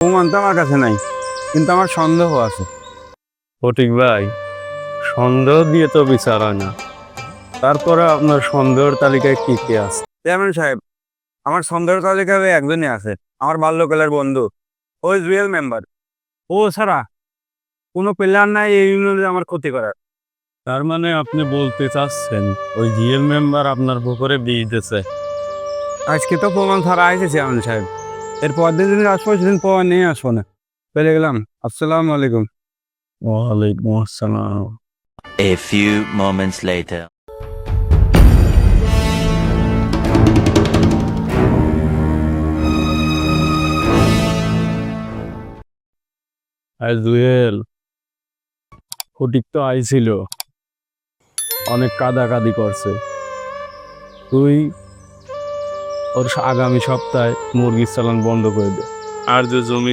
প্রমাণ তো আমার কাছে নাই, কিন্তু আমার সন্দেহ আছে। ফটিক ভাই, সন্দেহ দিয়ে তো বিচার হয় না। তারপরে আপনার সন্দেহের তালিকায় কি কি আছে? চেয়ারম্যান সাহেব, আমার সন্দেহের তালিকায় একজনই আছে, আমার বাল্যকালের বন্ধু, ওই জুয়েল মেম্বার। ও ছাড়া কোনো প্লেয়ার নাই এই ইউনিয়নে আমার ক্ষতি করার। তার মানে আপনি বলতে চাচ্ছেন ওই জিএল মেম্বার আপনার পুকুরে বিষ দিতেছে? আজকে তো প্রমাণ ছাড়া আইছে চেয়ারম্যান সাহেব, এরপর দিন আসবো, সেদিন প্রমাণ নিয়ে আসবো না। পেরে গেলাম। আসসালামু আলাইকুম। ওয়ালাইকুম আসসালাম। A few moments later. আর জুয়েল, ফটিক তো আইছিল, অনেক কাদাকাদি করছে। তুই ওর আগামী সপ্তাহে মুরগির চালান বন্ধ করে দে। আর যে জমি